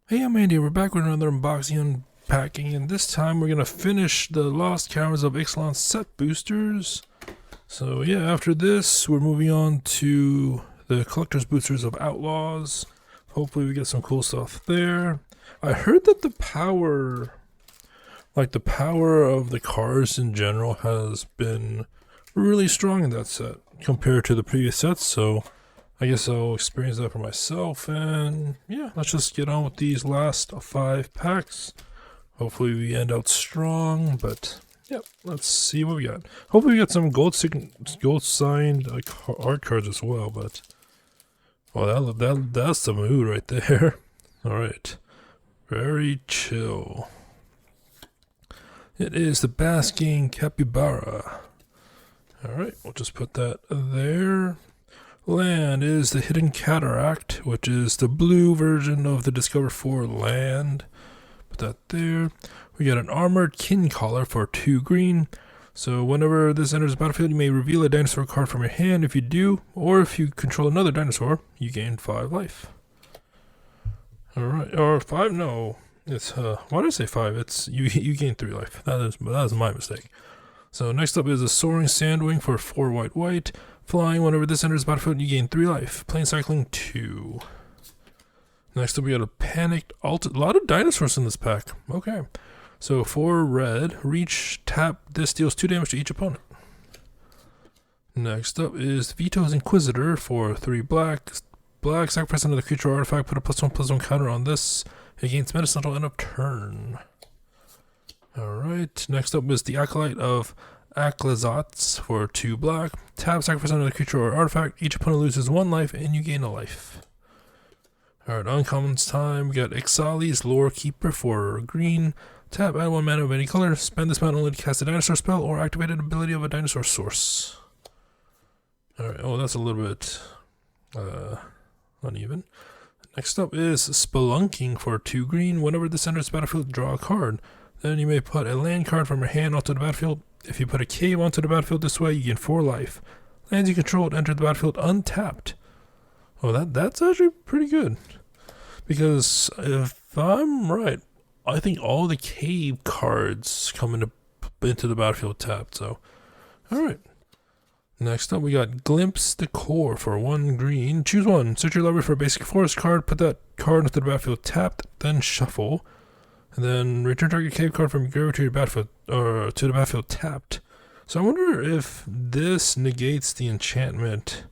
Hey, I'm Andy. We're back with another unboxing unpacking, and this time we're gonna finish the Lost Caverns of Ixalan set boosters. So yeah, after this, we're moving on to the collector's boosters of Outlaws. Hopefully, we get some cool stuff there. I heard that the power of the cars in general, has been really strong in that set compared to the previous sets. So I guess I'll experience that for myself, and yeah, let's just get on with these last 5 packs. Hopefully we end out strong, but yeah, let's see what we got. Hopefully we get some gold signed art cards as well, but well, that's the mood right there. Alright, very chill. It is the Basking Capybara. Alright, we'll just put that there. Land is the Hidden Cataract, which is the blue version of the Discover 4 land. Put that there. We got an Armored Kin Collar for 2 green. So whenever this enters the battlefield, you may reveal a dinosaur card from your hand. If you do, or if you control another dinosaur, you gain 5 life. Alright, or 5? No. It's, why did I say 5? It's, you gain 3 life. That is my mistake. So next up is a Soaring Sandwing for 4 white. Flying, whenever this enters the battlefield, you gain 3 life. Plane Cycling, 2. Next up, we got a Panicked Alt. A lot of dinosaurs in this pack. Okay. So, for red, reach, tap. This deals 2 damage to each opponent. Next up is Vito's Inquisitor for 3 black. Black, sacrifice another creature or artifact. Put a +1/+1 counter on this. It gains medicine until end of turn. Alright. Next up is the Acolyte of Aclazotz for 2 black. Tap, sacrifice another creature or artifact. Each opponent loses 1 life and you gain a life. Alright, uncommons time. We got Ixali's Lore Keeper for green. Tap, add 1 mana of any color. Spend this mana only to cast a dinosaur spell or activate an ability of a dinosaur source. Alright, oh, that's a little bit uneven. Next up is Spelunking for 2 green. Whenever this enters the battlefield, draw a card. Then you may put a land card from your hand onto the battlefield. If you put a cave onto the battlefield this way, you gain 4 life. Lands you control enter the battlefield untapped. Oh, that's actually pretty good. Because if I'm right, I think all the cave cards come into the battlefield tapped. So, alright. Next up, we got Glimpse the Core for 1 green. Choose 1. Search your library for a basic forest card. Put that card into the battlefield tapped, then shuffle. And then return target cave card from your graveyard to your battlefield, or to the battlefield tapped. So I wonder if this negates the enchantment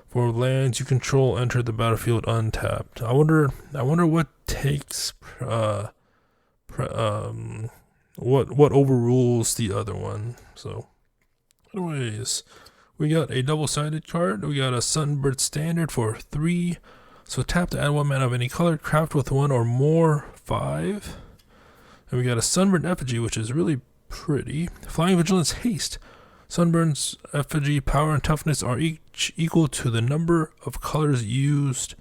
for lands you control enter the battlefield untapped. I wonder what takes what overrules the other one. So anyways, we got a double-sided card. We got a Sunbird Standard for 3. So tap to add 1 mana of any color, craft with 1 or more 5. And we got a Sunburned Effigy, which is really pretty. Flying Vigilance Haste. Sunburn's Effigy power and toughness are each equal to the number of colors used.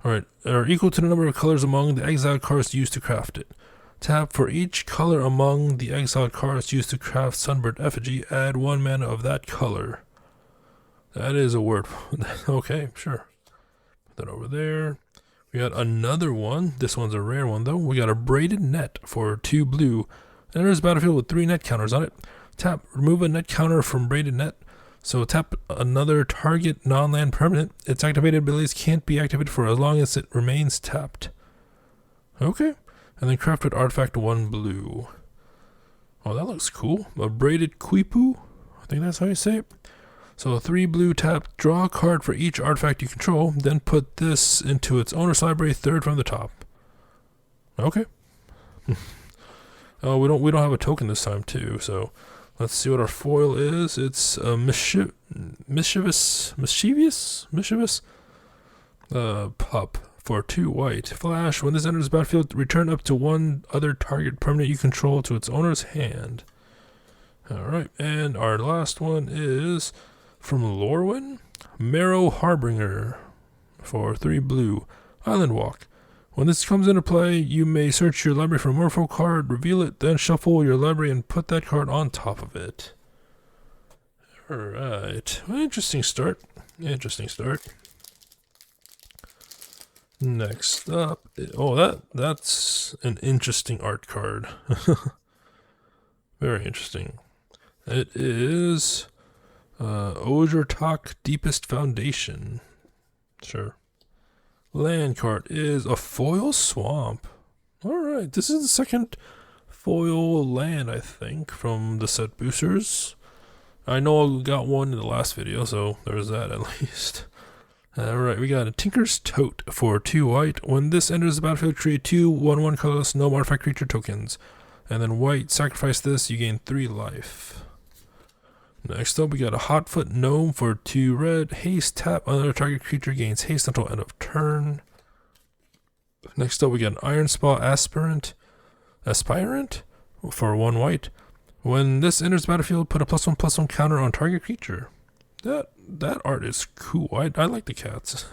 Alright, are equal to the number of colors among the exiled cards used to craft it. Tap for each color among the exiled cards used to craft Sunburned Effigy, add 1 mana of that color. That is a word. Okay, sure. Put that over there. We got another one. This one's a rare one though. We got a Braided Net for 2 blue. Enters the battlefield with 3 net counters on it. Tap, remove a net counter from Braided Net. So tap another target non-land permanent. Its activated abilities can't be activated for as long as it remains tapped. Okay. And then craft with artifact 1 blue. Oh, that looks cool. A Braided Quipu. I think that's how you say it. So 3 blue, tap, draw a card for each artifact you control, then put this into its owner's library, 3rd from the top. Okay. Oh, we don't have a token this time too, so let's see what our foil is. It's a mischievous pup for 2 white. Flash, when this enters the battlefield, return up to 1 other target permanent you control to its owner's hand. Alright, and our last one is from Lorwyn, Marrow Harbinger for 3 blue. Island Walk. When this comes into play, you may search your library for a Morpho card, reveal it, then shuffle your library and put that card on top of it. Alright, well, interesting start. Next up, that's an interesting art card. Very interesting. It is Ozurtok Deepest Foundation. Sure. Land card is a foil swamp. Alright, this is the second foil land, I think, from the set boosters. I know I got one in the last video, so there's that at least. Alright, we got a Tinker's Tote for 2 white. When this enters the battlefield, create 2 1/1 colorless no artifact creature tokens. And then white, sacrifice this, you gain 3 life. Next up, we got a Hotfoot Gnome for 2 red. Haste, tap another target creature, gains haste until end of turn. Next up, we got an Iron Spa Aspirant for 1 white. When this enters the battlefield, put a +1/+1 counter on target creature. That art is cool. I like the cats.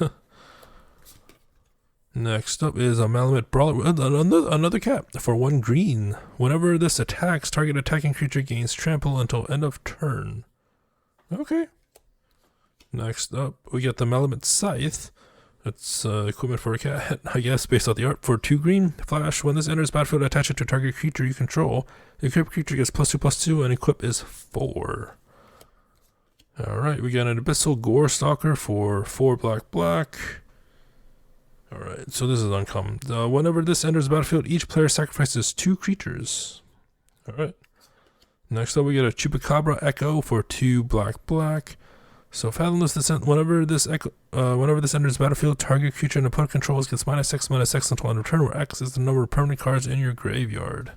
Next up is a Malamute Brawler, another cat for 1 green. Whenever this attacks, target attacking creature gains trample until end of turn. Okay. Next up, we got the Malamute Scythe. It's equipment for a cat, I guess, based on the art, for 2 green. Flash, when this enters battlefield, attach it to target creature you control. The equipped creature gets +2/+2, and equip is 4. Alright, we got an Abyssal Gore Stalker for 4 black. Alright, so this is uncommon. Whenever this enters the battlefield, each player sacrifices 2 creatures. Alright. Next up, we get a Chupacabra Echo for 2 black. So Fathomless Descent, whenever this enters the battlefield, target creature and opponent controls gets -X until end of turn, where X is the number of permanent cards in your graveyard.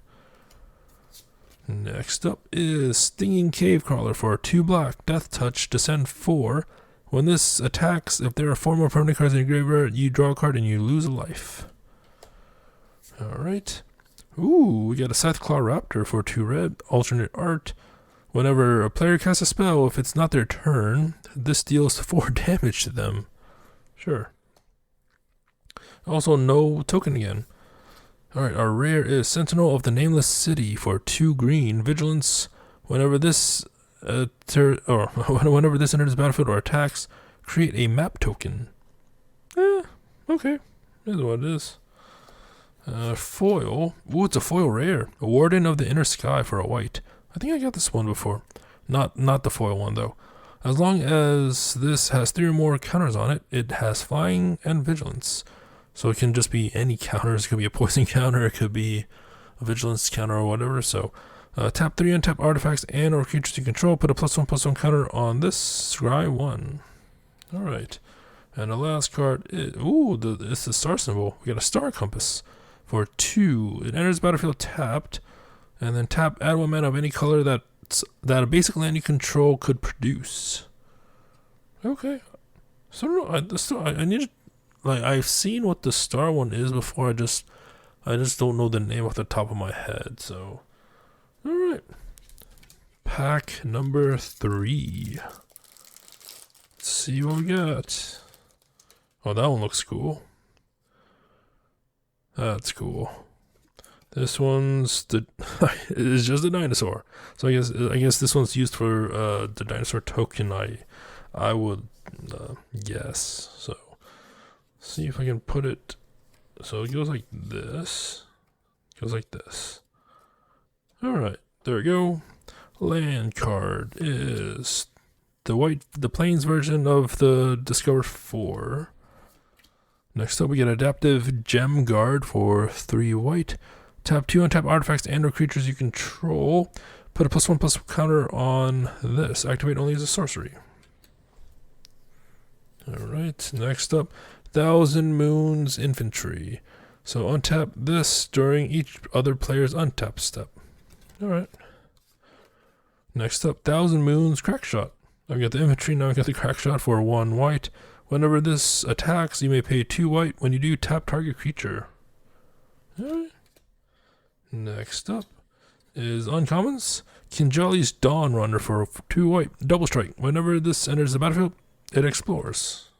Next up is Stinging Cave Crawler for 2 black, Death Touch, Descend 4. When this attacks, if there are 4 more permanent cards in your graveyard, you draw a card and you lose a life. Alright. Ooh, we got a Scytheclaw Raptor for 2 red, alternate art. Whenever a player casts a spell, if it's not their turn, this deals 4 damage to them. Sure. Also, no token again. Alright, our rare is Sentinel of the Nameless City for 2 green. Vigilance, whenever this whenever this enters the battlefield or attacks, create a map token. Okay. That's what it is. Foil. Ooh, it's a foil rare. A Warden of the Inner Sky for a white. I think I got this one before. Not the foil one, though. As long as this has 3 or more counters on it, it has flying and vigilance. So it can just be any counters. It could be a poison counter, it could be a vigilance counter or whatever. So tap 3 untap artifacts and or creatures you control. Put a +1/+1 counter on this. Scry 1. Alright. And the last card is, it's the star symbol. We got a Star Compass for 2. It enters battlefield tapped. And then tap, add 1 mana of any color that a basic land you control could produce. Okay. So I need to, like, I've seen what the star one is before. I just don't know the name off the top of my head. So, all right. Pack number 3. Let's see what we got. Oh, that one looks cool. That's cool. This one's it's just a dinosaur. So I guess this one's used for the dinosaur token. I would guess. So see if I can put it. So it goes like this. It goes like this. All right, there we go. Land card is the plains version of the Discover 4. Next up, we get Adaptive Gem Guard for 3 white. Tap 2 untap artifacts and or creatures you control. Put a +1/+1 counter on this. Activate only as a sorcery. Alright, next up, Thousand Moons Infantry. So untap this during each other player's untap step. Alright. Next up, Thousand Moons Crackshot. I've got the infantry, now I've got the Crackshot for 1 white. Whenever this attacks, you may pay 2 white. When you do, tap target creature. Alright. Next up is uncommons. Kinjali's Dawn Runner for 2 white. Double strike. Whenever this enters the battlefield, it explores.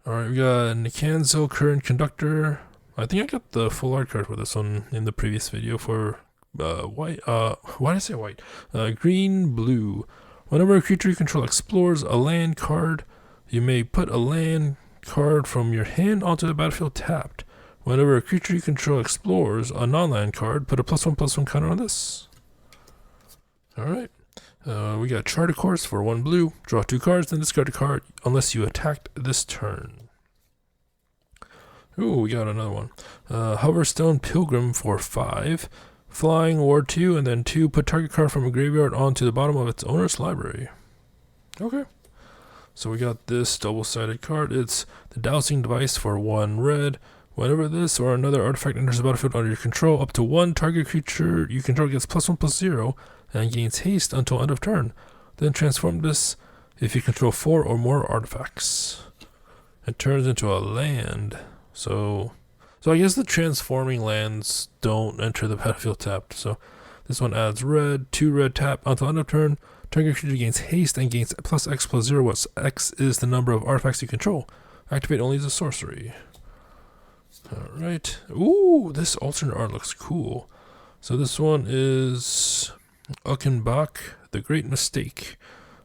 Alright, we got Nikanzo Current Conductor. I think I got the full art card for this one in the previous video for white. Why did I say white? Green, blue. Whenever a creature you control explores a land card, you may put a land card from your hand onto the battlefield tapped. Whenever a creature you control explores a non-land card, put a +1/+1 counter on this. Alright. We got Charter Course for 1 blue. Draw 2 cards, then discard a card unless you attacked this turn. Ooh, we got another one. Hoverstone Pilgrim for 5. Flying, Ward 2, and then 2. Put target card from a graveyard onto the bottom of its owner's library. Okay. So we got this double-sided card. It's the Dowsing Device for 1 red. Whenever this or another artifact enters the battlefield under your control, up to 1 target creature you control gets +1/+0 and gains haste until end of turn. Then transform this if you control 4 or more artifacts. It turns into a land. So I guess the transforming lands don't enter the battlefield tapped. So this one adds red, 2 red tap until end of turn. Target creature gains haste and gains +X/+0, where X is the number of artifacts you control. Activate only as a sorcery. Alright. Ooh, this alternate art looks cool. So this one is Uckenbach, The Great Mistake,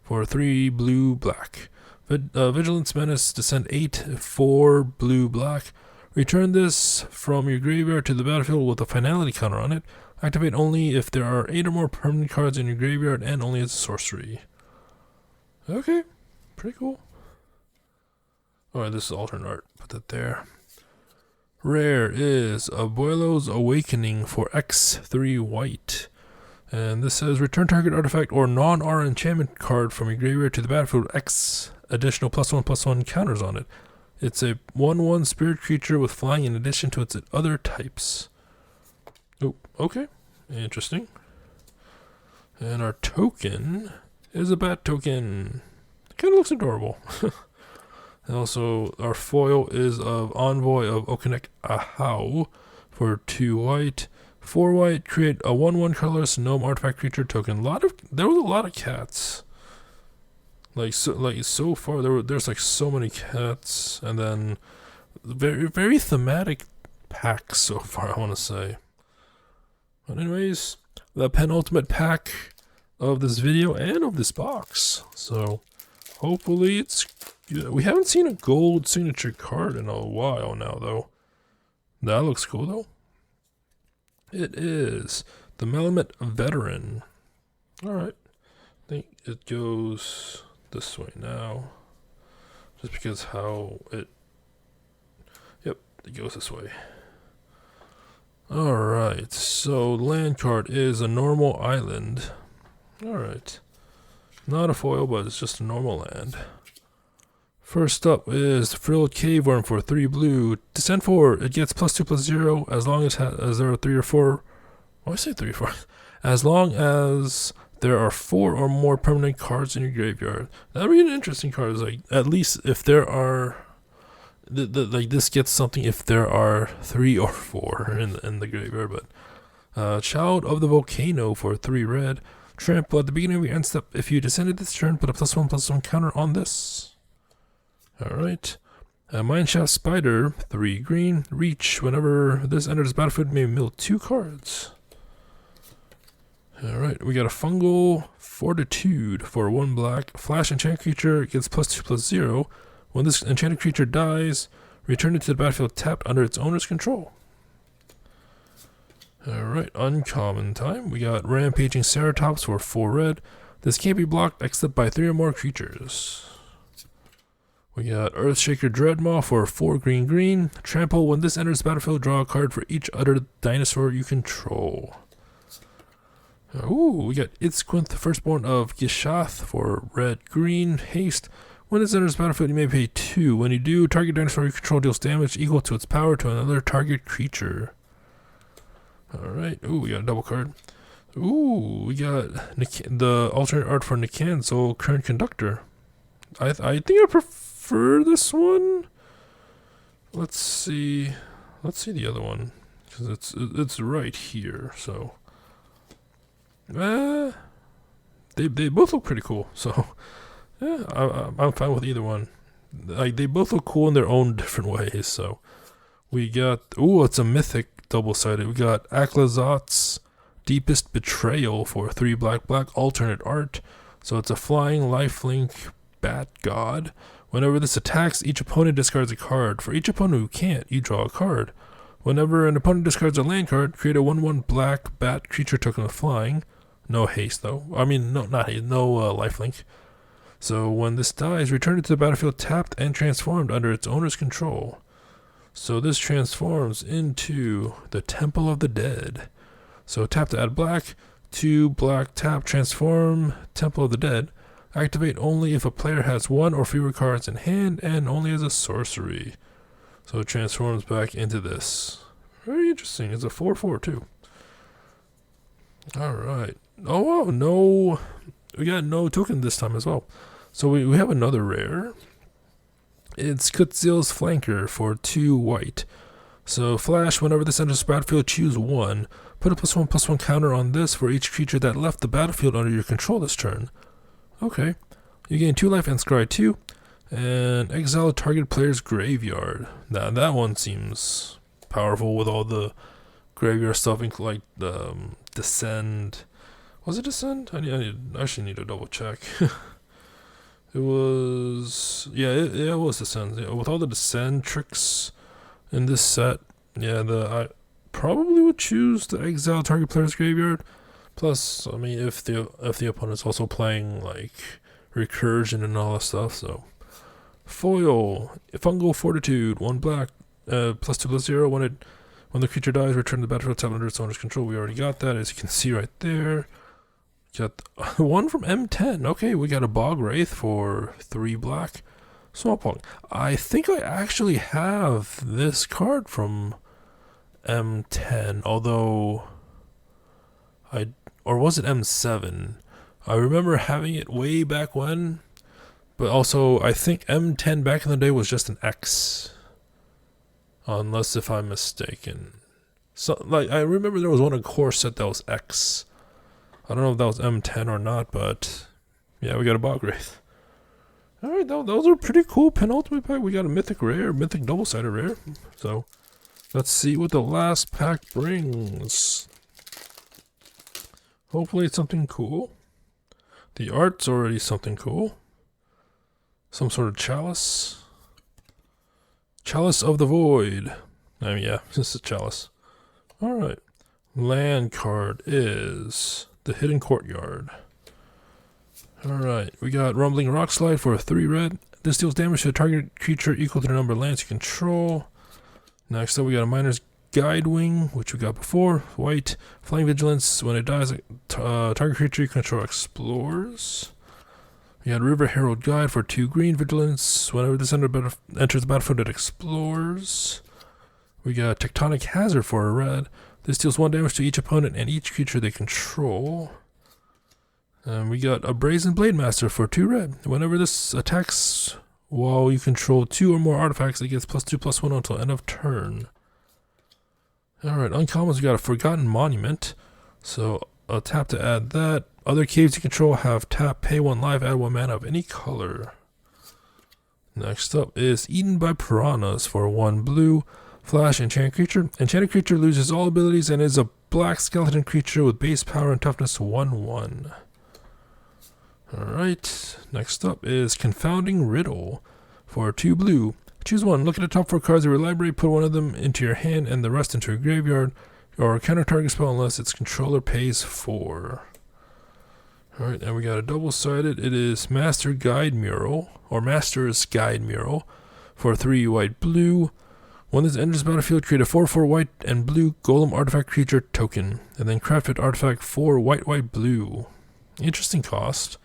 for 3 blue black. Vigilance Menace, descend 8, 4 blue black. Return this from your graveyard to the battlefield with a finality counter on it. Activate only if there are 8 or more permanent cards in your graveyard and only as a sorcery. Okay, pretty cool. Alright, this is alternate art. Put that there. Rare is Abuelo's Awakening for X3 white. And this says return target artifact or non-R enchantment card from your graveyard to the battlefield with X additional +1/+1 counters on it. It's a 1/1 spirit creature with flying in addition to its other types. Oh, okay. Interesting. And our token is a bat token. Kind of looks adorable. And also, our foil is of Envoy of Okenek Ahau for 2 white. 4 white, create a 1/1 colorless gnome artifact creature token. There was a lot of cats. So far, there's like so many cats, and then very thematic packs so far, I want to say. But anyways, the penultimate pack of this video and of this box. So hopefully it's good. We haven't seen a gold signature card in a while now, though. That looks cool, though. It is the Melamet Veteran. Alright. I think it goes this way now. Just because how it... Yep, it goes this way. Alright, so land card is a normal island. Alright. Not a foil, but it's just a normal land. First up is Frilled Cave Worm for 3 blue. Descend 4. It gets +2/+0 as long as there are 3 or 4. Why I say 3 or 4? As long as there are 4 or more permanent cards in your graveyard. That'd be an interesting card. It's like at least if there are, like this gets something if there are 3 or 4 in the graveyard. But Child of the Volcano for 3 red. Trample at the beginning of your end step. If you descended this turn, put a +1/+1 counter on this. Alright. Mineshaft Spider, 3 green. Reach. Whenever this enters the battlefield, may mill 2 cards. Alright, we got a Fungal Fortitude for 1 black. Flash enchant creature gets +2/+0. When this enchanted creature dies, return it to the battlefield tapped under its owner's control. Alright, uncommon time. We got Rampaging Ceratops for 4 red. This can't be blocked except by 3 or more creatures. We got Earthshaker Dreadmaw for 4 green. Trample. When this enters the battlefield, draw a card for each other dinosaur you control. Ooh, we got Itzquinth, Firstborn of Gishath for red-green. Haste. When this enters the battlefield, you may pay 2. When you do, target dinosaur you control deals damage equal to its power to another target creature. Alright. Ooh, we got a double card. Ooh, we got the alternate art for Nikanzo, Current Conductor. I think I prefer this one. Let's see the other one, because it's right here. So they both look pretty cool. So yeah, I'm fine with either one. Like they both look cool in their own different ways. So we got it's a mythic double-sided. We got Aklazot's Deepest Betrayal for 3 black alternate art. So it's a flying lifelink bat god. Whenever this attacks, each opponent discards a card. For each opponent who can't, you draw a card. Whenever an opponent discards a land card, create a 1/1 black bat creature token with flying. No haste though. I mean, no, not haste. No lifelink. So when this dies, return it to the battlefield tapped and transformed under its owner's control. So this transforms into the Temple of the Dead. So tap to add black, 2 black tap, transform Temple of the Dead. Activate only if a player has 1 or fewer cards in hand and only as a sorcery. So it transforms back into this. Very interesting. It's a 4/4 too. Alright. Oh wow, no. We got no token this time as well. So we have another rare. It's Kutzil's Flanker for 2 white. So flash, whenever this enters the battlefield, choose 1. Put a +1/+1 counter on this for each creature that left the battlefield under your control this turn. Okay. You gain 2 life and scry 2. And exile a target player's graveyard. Now that one seems powerful with all the graveyard stuff, like Descend. Was it Descend? I actually need to double check. It was, yeah, it was Descend. Yeah, with all the Descend tricks in this set, yeah, I probably would choose the exile target player's graveyard. Plus, I mean, if the opponent's also playing like recursion and all that stuff, so. Foil, Fungal Fortitude, 1 black, +2/+0. When the creature dies, return the battlefield tab under its owner's control. We already got that, as you can see right there. Got one from M10. Okay, we got a Bog Wraith for 3 black. Small Pong. I think I actually have this card from M10, although or was it M7? I remember having it way back when. But also, I think M10 back in the day was just an X. Unless if I'm mistaken. So, like, I remember there was one in core set that was X. I don't know if that was M10 or not, but yeah, we got a Bog Wraith. Alright, those are pretty cool penultimate pack. We got a mythic rare, mythic double-sided rare. So, let's see what the last pack brings. Hopefully it's something cool. The art's already something cool. Some sort of chalice. Chalice of the Void. I mean, yeah, this is chalice. Alright. Land card is the Hidden Courtyard. Alright, we got Rumbling Rock Slide for 3 red. This deals damage to a target creature equal to the number of lands you control. Next up, we got a Miner's Guidewing, which we got before. White. Flying Vigilance. When it dies, target creature you control explores. We had River Herald Guide for 2 green vigilance. Whenever this enters the battlefield, it explores. We got Tectonic Hazard for a red. This deals 1 damage to each opponent and each creature they control. And we got a Brazen Blade Master for 2 red. Whenever this attacks while you control 2 or more artifacts, it gets +2/+1 until end of turn. Alright, uncommons, we got a Forgotten Monument. So I'll tap to add that. Other caves you control have tap, pay 1 life, add 1 mana of any color. Next up is Eaten by Piranhas for 1 blue. Flash, enchanted creature. Enchanted creature loses all abilities and is a black skeleton creature with base power and toughness 1/1. Alright, next up is Confounding Riddle for 2 blue. Choose 1. Look at the top 4 cards of your library, put 1 of them into your hand and the rest into your graveyard, or counter target spell unless its controller pays 4. Alright, and we got a double-sided. It is Master's Guide Mural for 3 white blue. When this enters the battlefield, create a 4/4 white and blue golem artifact creature token, and then craft it artifact 4 white blue. Interesting cost,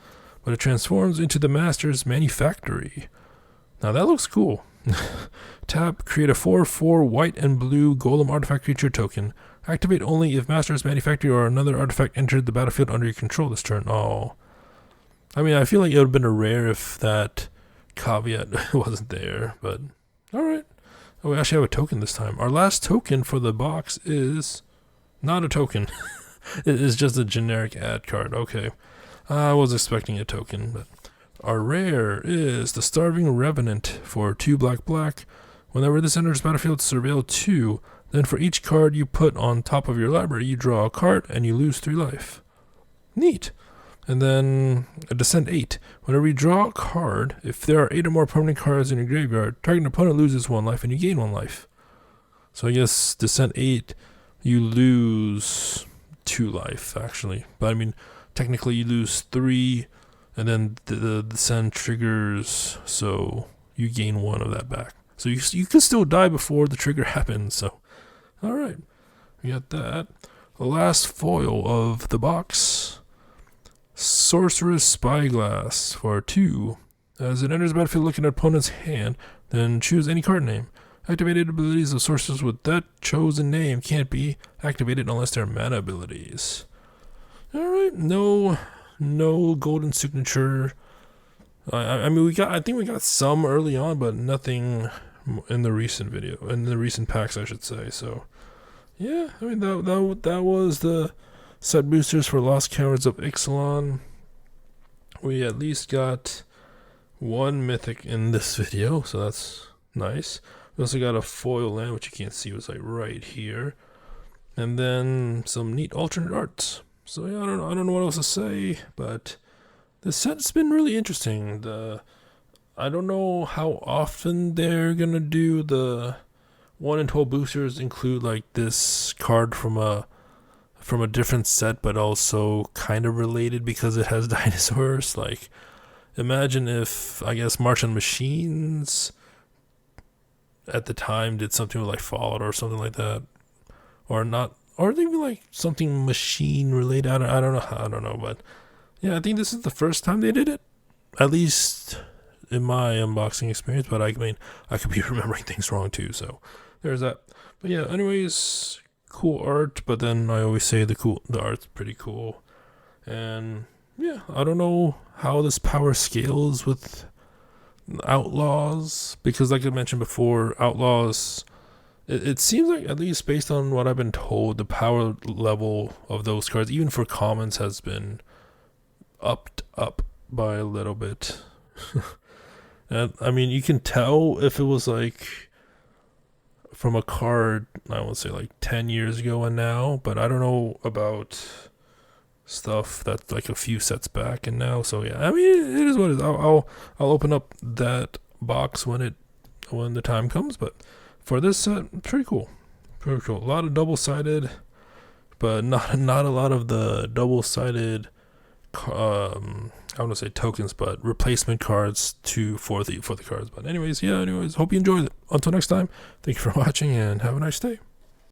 but it transforms into the Master's Manufactory. Now that looks cool. Tap, create a 4/4 white and blue golem artifact creature token. Activate only if Master's Manufactory or another artifact entered the battlefield under your control this turn. Oh. I mean, I feel like it would have been a rare if that caveat wasn't there, but alright. Oh, we actually have a token this time. Our last token for the box is not a token. It is just a generic ad card. Okay. I was expecting a token, but our rare is the Starving Revenant for 2 black. Whenever this enters battlefield, surveil 2. Then for each card you put on top of your library, you draw a card and you lose 3 life. Neat. And then a Descent 8. Whenever you draw a card, if there are 8 or more permanent cards in your graveyard, target opponent loses 1 life and you gain 1 life. So I guess Descent 8, you lose 2 life, actually. But I mean, technically you lose 3, and then the Descent triggers, so you gain 1 of that back. So you can still die before the trigger happens, so. Alright, we got that. The last foil of the box. Sorcerer's Spyglass for 2. As it enters the battlefield, look at an opponent's hand, then choose any card name. Activated abilities of sorcerers with that chosen name can't be activated unless they're mana abilities. Alright, no golden signature. I mean, I think we got some early on, but nothing in the recent packs, I should say. So, yeah, I mean that was the set boosters for Lost Caverns of Ixalan. We at least got 1 mythic in this video, so that's nice. We also got a foil land, which you can't see, was like right here, and then some neat alternate arts. So yeah, I don't know what else to say, but the set's been really interesting. I don't know how often they're gonna do the 1 in 12 boosters include like this card from a different set, but also kind of related because it has dinosaurs. Like, imagine if, I guess, Martian Machines at the time did something with like Fallout or something like that, or not, or maybe like something machine related. I don't know, but yeah, I think this is the first time they did it, at least in my unboxing experience. But I mean, I could be remembering things wrong too, so there's that. But yeah, anyways, cool art. But then I always say the art's pretty cool, and yeah, I don't know how this power scales with Outlaws, because like I mentioned before, Outlaws, it seems like, at least based on what I've been told, the power level of those cards, even for commons, has been upped up by a little bit. And I mean, you can tell if it was like from a card, I won't say like 10 years ago and now, but I don't know about stuff that's like a few sets back and now. So yeah, I mean, it is what it is. I'll open up that box when the time comes. But for this set, pretty cool. A lot of double-sided, but not a lot of the double-sided I want to say tokens, but replacement cards for the cards. But anyways, hope you enjoyed it. Until next time, thank you for watching and have a nice day.